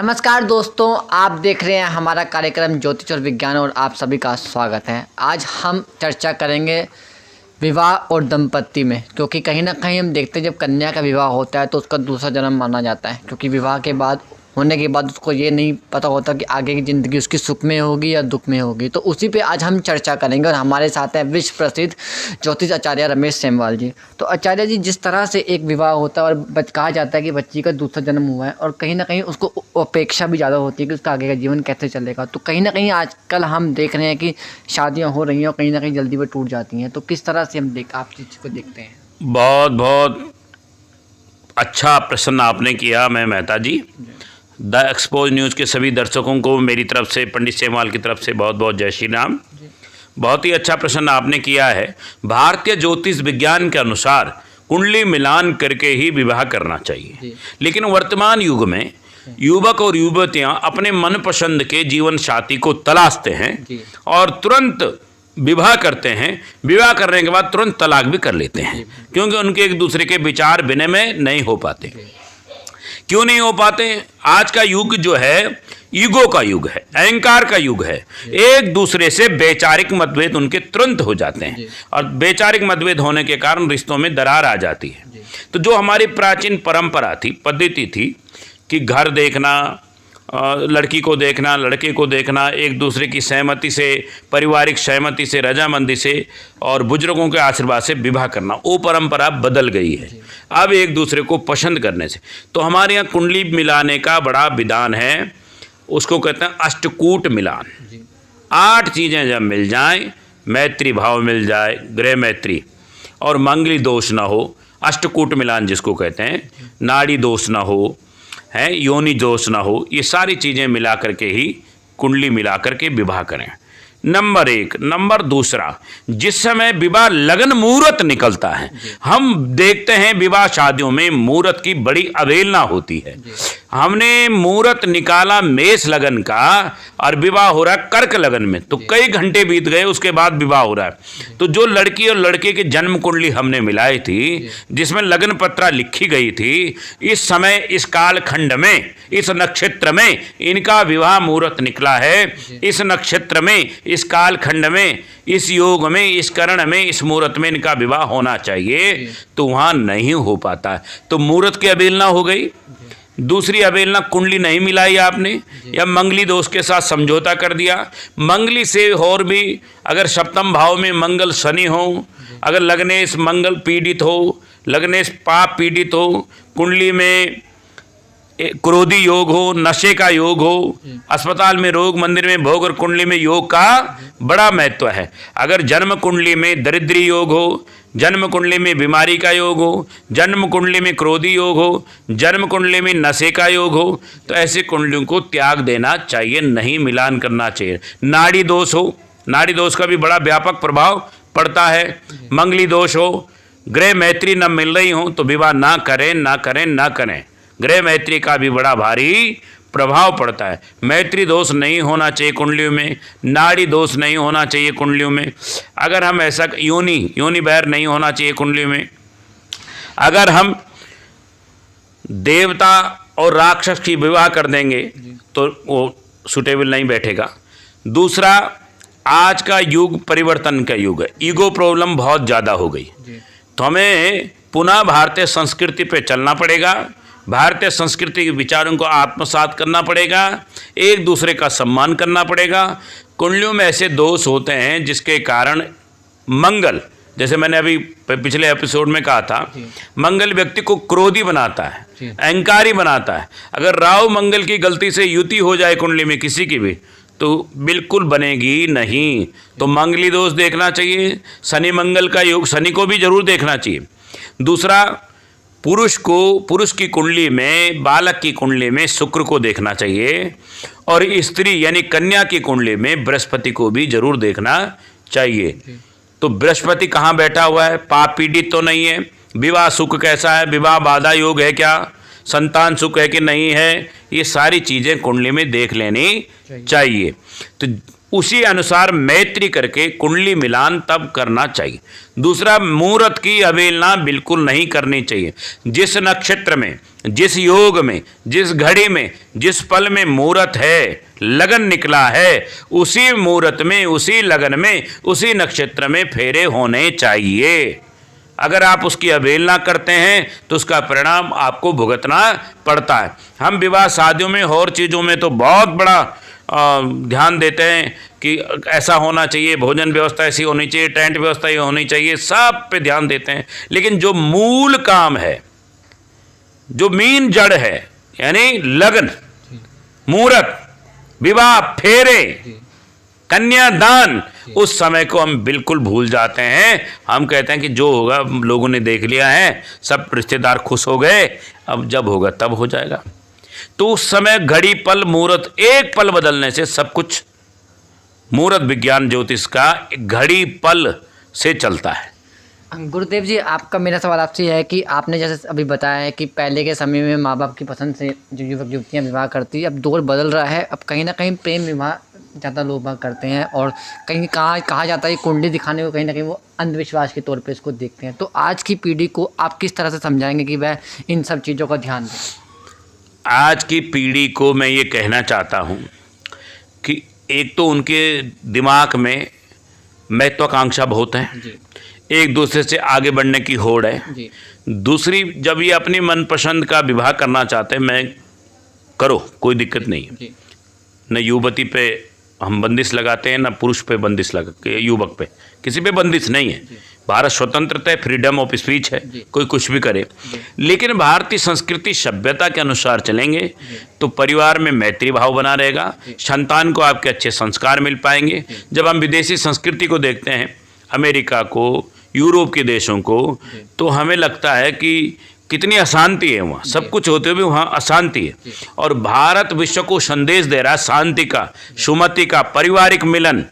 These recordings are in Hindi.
नमस्कार दोस्तों, आप देख रहे हैं हमारा कार्यक्रम ज्योतिष और विज्ञान और आप सभी का स्वागत है। आज हम चर्चा करेंगे विवाह और दंपत्ति में, क्योंकि कहीं ना कहीं हम देखते हैं जब कन्या का विवाह होता है तो उसका दूसरा जन्म माना जाता है, क्योंकि विवाह के बाद होने के बाद उसको ये नहीं पता होता कि आगे की ज़िंदगी उसकी सुख में होगी या दुख में होगी। तो उसी पे आज हम चर्चा करेंगे और हमारे साथ हैं विश्व प्रसिद्ध ज्योतिष आचार्य रमेश सेमवाल जी। तो आचार्य जी, जिस तरह से एक विवाह होता है और कहा जाता है कि बच्ची का दूसरा जन्म हुआ है और कहीं ना कहीं उसको अपेक्षा भी ज़्यादा होती है कि उसका आगे का जीवन कैसे चलेगा, तो कहीं ना कहीं आजकल हम देख रहे हैं कि शादियाँ हो रही हैं और कहीं ना कहीं जल्दी में टूट जाती हैं। तो किस तरह से हम आप चीज़ को देखते हैं? बहुत बहुत अच्छा प्रश्न आपने किया। मैं मेहता जी, द एक्सपोज न्यूज़ के सभी दर्शकों को मेरी तरफ से, पंडित सेमवाल की तरफ से बहुत बहुत जय श्री राम। बहुत ही अच्छा प्रश्न आपने किया है। भारतीय ज्योतिष विज्ञान के अनुसार कुंडली मिलान करके ही विवाह करना चाहिए, लेकिन वर्तमान युग में युवक और युवतियां अपने मनपसंद के जीवन साथी को तलाशते हैं और तुरंत विवाह करते हैं। विवाह करने के बाद तुरंत तलाक भी कर लेते हैं, क्योंकि उनके एक दूसरे के विचार विनिमय नहीं हो पाते। क्यों नहीं हो पाते? आज का युग जो है ईगो का युग है, अहंकार का युग है। एक दूसरे से वैचारिक मतभेद उनके तुरंत हो जाते हैं और वैचारिक मतभेद होने के कारण रिश्तों में दरार आ जाती है। तो जो हमारी प्राचीन परंपरा थी, पद्धति थी कि घर देखना, लड़की को देखना, लड़के को देखना, एक दूसरे की सहमति से, पारिवारिक सहमति से, रजामंदी से और बुजुर्गों के आशीर्वाद से विवाह करना, वो परंपरा बदल गई है अब एक दूसरे को पसंद करने से। तो हमारे यहाँ कुंडली मिलाने का बड़ा विधान है, उसको कहते हैं अष्टकूट मिलान। 8 चीज़ें जब मिल जाएं, मैत्री भाव मिल जाए, गृह मैत्री और मंगली दोष ना हो, अष्टकूट मिलान जिसको कहते हैं, नाड़ी दोष ना हो, है योनि दोष ना हो, ये सारी चीज़ें मिला करके ही कुंडली मिला करके विवाह करें। नंबर 1। नंबर 2, जिस समय विवाह लगन मुहूर्त निकलता है, हम देखते हैं विवाह शादियों में मुहूर्त की बड़ी अवहेलना होती है। हमने मुहूर्त निकाला मेष लगन का और विवाह हो रहा है कर्क लगन में, तो कई घंटे बीत गए, उसके बाद विवाह हो रहा है। तो जो लड़की और लड़के की जन्म कुंडली हमने मिलाई थी, जिसमें लगन पत्रा लिखी गई थी, इस समय, इस काल खंड में, इस नक्षत्र में इनका विवाह मुहूर्त निकला है। इस नक्षत्र में, इस काल खंड में, इस योग में, इस करण में, इस मुहूर्त में इनका विवाह होना चाहिए, तो वहाँ नहीं हो पाता। तो मुहूर्त की अवहेलना हो गई। दूसरी अवहेलना, कुंडली नहीं मिलाई आपने या मंगली दोष के साथ समझौता कर दिया। मंगली से और भी, अगर सप्तम भाव में मंगल शनि हो, अगर लग्नेश मंगल पीड़ित हो, लग्नेश पाप पीड़ित हो, कुंडली में क्रोधी योग हो, नशे का योग हो, अस्पताल में रोग, मंदिर में भोग और कुंडली में योग का बड़ा महत्व है। अगर जन्म कुंडली में दरिद्री योग हो, जन्म कुंडली में बीमारी का योग हो, जन्म कुंडली में क्रोधी योग हो, जन्म कुंडली में नशे का योग हो, तो ऐसे कुंडलियों को त्याग देना चाहिए, नहीं मिलान करना चाहिए। नाड़ी दोष हो, नाड़ी दोष का भी बड़ा व्यापक प्रभाव पड़ता है। मंगली दोष हो, गृह मैत्री न मिल रही हो, तो विवाह ना करें, ना करें, ना करें। गृह मैत्री का भी बड़ा भारी प्रभाव पड़ता है। मैत्री दोष नहीं होना चाहिए कुंडलियों में, नाड़ी दोष नहीं होना चाहिए कुंडलियों में। अगर हम ऐसा, योनि बैर नहीं होना चाहिए कुंडलियों में। अगर हम देवता और राक्षस की विवाह कर देंगे तो वो सुटेबल नहीं बैठेगा। दूसरा, आज का युग परिवर्तन का युग है, ईगो प्रॉब्लम बहुत ज़्यादा हो गई, तो हमें पुनः भारतीय संस्कृति पे चलना पड़ेगा। भारतीय संस्कृति के विचारों को आत्मसात करना पड़ेगा, एक दूसरे का सम्मान करना पड़ेगा। कुंडलियों में ऐसे दोष होते हैं जिसके कारण मंगल, जैसे मैंने अभी पिछले एपिसोड में कहा था, मंगल व्यक्ति को क्रोधी बनाता है, अहंकारी बनाता है। अगर राहु मंगल की गलती से युति हो जाए कुंडली में किसी की भी, तो बिल्कुल बनेगी नहीं। तो मंगली दोष देखना चाहिए। शनि मंगल का योग, शनि को भी जरूर देखना चाहिए। दूसरा, पुरुष की कुंडली में, बालक की कुंडली में शुक्र को देखना चाहिए और स्त्री यानी कन्या की कुंडली में बृहस्पति को भी जरूर देखना चाहिए। तो बृहस्पति कहाँ बैठा हुआ है? पाप पीड़ित तो नहीं है? विवाह सुख कैसा है? विवाह बाधा योग है क्या? संतान सुख है कि नहीं है? ये सारी चीज़ें कुंडली में देख लेनी चाहिए। तो उसी अनुसार मैत्री करके कुंडली मिलान तब करना चाहिए। दूसरा, मुहूर्त की अवहेलना बिल्कुल नहीं करनी चाहिए। जिस नक्षत्र में, जिस योग में, जिस घड़ी में, जिस पल में मुहूर्त है, लगन निकला है, उसी मुहूर्त में, उसी लगन में, उसी नक्षत्र में फेरे होने चाहिए। अगर आप उसकी अवहेलना करते हैं तो उसका परिणाम आपको भुगतना पड़ता है। हम विवाह शादियों में और चीज़ों में तो बहुत बड़ा ध्यान देते हैं कि ऐसा होना चाहिए, भोजन व्यवस्था ऐसी होनी चाहिए, टेंट व्यवस्था ये होनी चाहिए, सब पे ध्यान देते हैं। लेकिन जो मूल काम है, जो मेन जड़ है, यानी लगन, मुहूर्त, विवाह, फेरे, कन्यादान, उस समय को हम बिल्कुल भूल जाते हैं। हम कहते हैं कि जो होगा लोगों ने देख लिया है, सब रिश्तेदार खुश हो गए, अब जब होगा तब हो जाएगा। तो उस समय घड़ी पल मुहूर्त, एक पल बदलने से सब कुछ, मुहूर्त विज्ञान ज्योतिष का घड़ी पल से चलता है। गुरुदेव जी, आपका मेरा सवाल आपसे यह है कि आपने जैसे अभी बताया है कि पहले के समय में माँ बाप की पसंद से जो युवक युवतियाँ विवाह करती, अब दौर बदल रहा है। अब कहीं ना कहीं प्रेम विवाह ज़्यादा लोग बाग करते हैं, और कहीं कहा जाता है कुंडली दिखाने को कहीं ना कहीं वो अंधविश्वास के तौर पे इसको देखते हैं। तो आज की पीढ़ी को आप किस तरह से समझाएंगे कि वह इन सब चीज़ों का ध्यान दें? आज की पीढ़ी को मैं ये कहना चाहता हूँ कि एक तो उनके दिमाग में महत्वाकांक्षा बहुत है, एक दूसरे से आगे बढ़ने की होड़ है जी। दूसरी, जब ये अपनी मनपसंद का विवाह करना चाहते हैं, मैं करो, कोई दिक्कत नहीं है। जी। न युवती पे हम बंदिश लगाते हैं, ना पुरुष पे बंदिश लगा, युवक पे किसी पे बंदिश नहीं है। भारत स्वतंत्रता है, फ्रीडम ऑफ स्पीच है, कोई कुछ भी करे। लेकिन भारतीय संस्कृति सभ्यता के अनुसार चलेंगे तो परिवार में मैत्री भाव बना रहेगा, संतान को आपके अच्छे संस्कार मिल पाएंगे। जब हम विदेशी संस्कृति को देखते हैं, अमेरिका को, यूरोप के देशों को, तो हमें लगता है कि कितनी अशांति है वहाँ, सब कुछ होते हुए वहाँ अशांति है। और भारत विश्व को संदेश दे रहा है शांति का, सुमति का, पारिवारिक मिलन।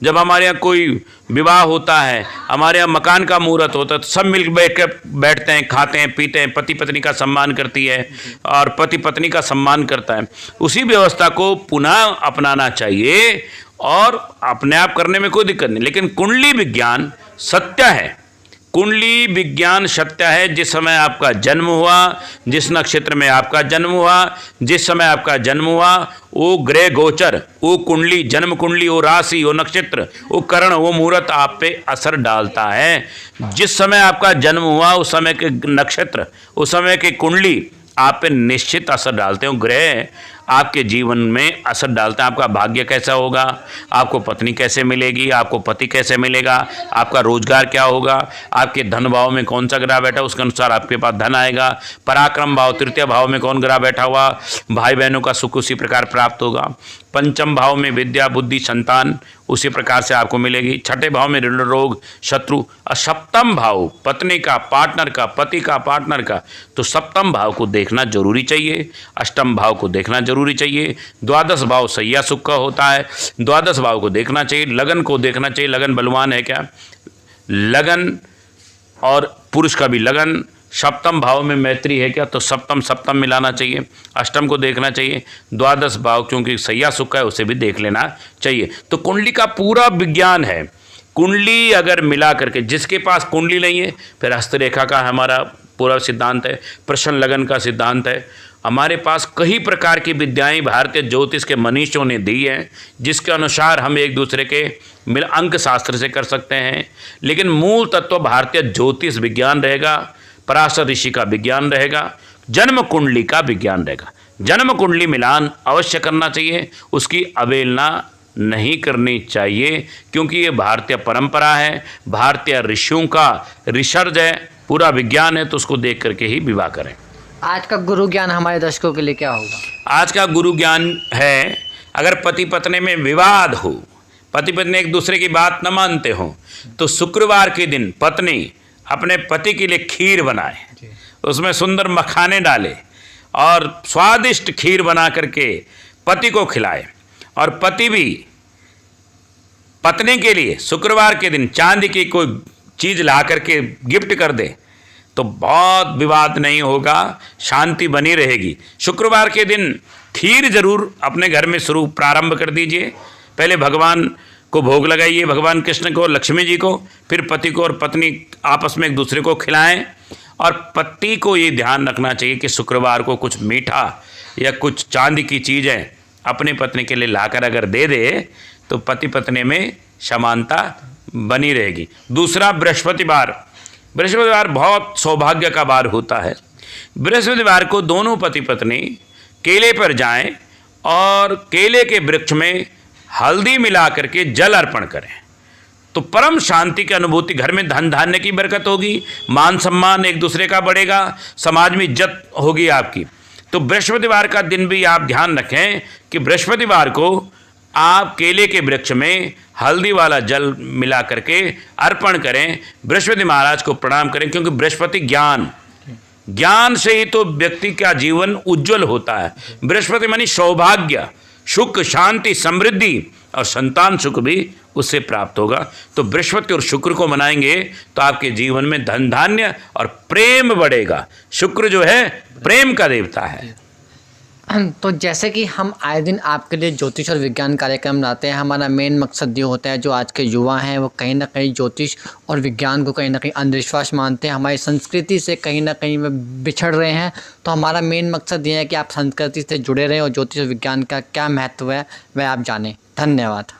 जब हमारे यहाँ कोई विवाह होता है, हमारे यहाँ मकान का मुहूर्त होता है, तो सब मिल बैठते हैं, खाते हैं, पीते हैं, पति पत्नी का सम्मान करती है और पति पत्नी का सम्मान करता है। उसी व्यवस्था को पुनः अपनाना चाहिए और अपने आप करने में कोई दिक्कत नहीं। लेकिन कुंडली विज्ञान सत्य है, कुंडली विज्ञान सत्य है। जिस समय आपका जन्म हुआ, जिस नक्षत्र में आपका जन्म हुआ, जिस समय आपका जन्म हुआ, वो ग्रह गोचर, वो कुंडली, जन्म कुंडली, वो राशि, वो नक्षत्र, वो करण, वो मुहूर्त आप पे असर डालता है। जिस समय आपका जन्म हुआ, उस समय के नक्षत्र, उस समय की कुंडली आप पे निश्चित असर डालते हैं। ग्रह आपके जीवन में असर डालते हैं। आपका भाग्य कैसा होगा, आपको पत्नी कैसे मिलेगी, आपको पति कैसे मिलेगा, आपका रोजगार क्या होगा, आपके धन भाव में कौन सा ग्रह बैठा, उसके अनुसार आपके पास धन आएगा। पराक्रम भाव, तृतीय भाव में कौन ग्रह बैठा हुआ, भाई बहनों का सुख उसी प्रकार प्राप्त होगा। पंचम भाव में विद्या, बुद्धि, संतान उसी प्रकार से आपको मिलेगी। छठे भाव में ऋण, रोग, शत्रु। और सप्तम भाव पत्नी का, पार्टनर का, पति का, पार्टनर का, तो सप्तम भाव को देखना जरूरी चाहिए, अष्टम भाव को देखना जरूरी चाहिए। द्वादश भाव सैया सुख का होता है, द्वादश भाव को देखना चाहिए। लगन को देखना चाहिए, लगन बलवान है क्या, लगन और पुरुष का भी लगन। सप्तम भाव में मैत्री है क्या, तो सप्तम सप्तम मिलाना चाहिए। अष्टम को देखना चाहिए। द्वादश भाव क्योंकि सैया सुख है, उसे भी देख लेना चाहिए। तो कुंडली का पूरा विज्ञान है। कुंडली अगर मिला करके, जिसके पास कुंडली नहीं है, फिर हस्तरेखा का हमारा पूरा सिद्धांत है, प्रश्न लगन का सिद्धांत है। हमारे पास कई प्रकार की विद्याएं भारतीय ज्योतिष के मनीषियों ने दी हैं, जिसके अनुसार हम एक दूसरे के मिल अंक शास्त्र से कर सकते हैं। लेकिन मूल तत्व भारतीय ज्योतिष विज्ञान रहेगा, पराशर ऋषि का विज्ञान रहेगा, जन्म कुंडली का विज्ञान रहेगा। जन्म कुंडली मिलान अवश्य करना चाहिए, उसकी अवहेलना नहीं करनी चाहिए, क्योंकि ये भारतीय परंपरा है, भारतीय ऋषियों का रिसर्च है, पूरा विज्ञान है, तो उसको देख करके ही विवाह करें। आज का गुरु ज्ञान हमारे दर्शकों के लिए क्या होगा? आज का गुरु ज्ञान है, अगर पति पत्नी में विवाद हो, पति पत्नी एक दूसरे की बात न मानते हो, तो शुक्रवार के दिन पत्नी अपने पति के लिए खीर बनाए, उसमें सुंदर मखाने डाले और स्वादिष्ट खीर बना करके पति को खिलाए, और पति भी पत्नी के लिए शुक्रवार के दिन चांदी की कोई चीज़ ला करके गिफ्ट कर दे, तो बहुत विवाद नहीं होगा, शांति बनी रहेगी। शुक्रवार के दिन खीर जरूर अपने घर में शुरू प्रारंभ कर दीजिए। पहले भगवान को भोग लगाइए, भगवान कृष्ण को, लक्ष्मी जी को, फिर पति को और पत्नी आपस में एक दूसरे को खिलाएं। और पति को ये ध्यान रखना चाहिए कि शुक्रवार को कुछ मीठा या कुछ चांदी की चीज़ें अपनी पत्नी के लिए लाकर अगर दे दे तो पति पत्नी में समानता बनी रहेगी। दूसरा, बृहस्पतिवार। बृहस्पतिवार बहुत सौभाग्य का वार होता है। बृहस्पतिवार को दोनों पति पत्नी केले पर जाएं और केले के वृक्ष में हल्दी मिला करके जल अर्पण करें तो परम शांति की अनुभूति, घर में धन धान्य की बरकत होगी, मान सम्मान एक दूसरे का बढ़ेगा, समाज में इज्जत होगी आपकी। तो बृहस्पतिवार का दिन भी आप ध्यान रखें कि बृहस्पतिवार को आप केले के वृक्ष में हल्दी वाला जल मिला करके अर्पण करें, बृहस्पति महाराज को प्रणाम करें, क्योंकि बृहस्पति ज्ञान से ही तो व्यक्ति का जीवन उज्जवल होता है। बृहस्पति मानी सौभाग्य, सुख, शांति, समृद्धि और संतान सुख भी उससे प्राप्त होगा। तो बृहस्पति और शुक्र को मनाएंगे तो आपके जीवन में धन धान्य और प्रेम बढ़ेगा। शुक्र जो है प्रेम का देवता है। तो जैसे कि हम आए दिन आपके लिए ज्योतिष और विज्ञान कार्यक्रम लाते हैं, हमारा मेन मकसद ये होता है जो आज के युवा हैं वो कहीं ना कहीं ज्योतिष और विज्ञान को कहीं ना कहीं अंधविश्वास मानते हैं, हमारी संस्कृति से कहीं ना कहीं में बिछड़ रहे हैं। तो हमारा मेन मकसद ये है कि आप संस्कृति से जुड़े रहें और ज्योतिष और विज्ञान का क्या महत्व है वह आप जानें। धन्यवाद।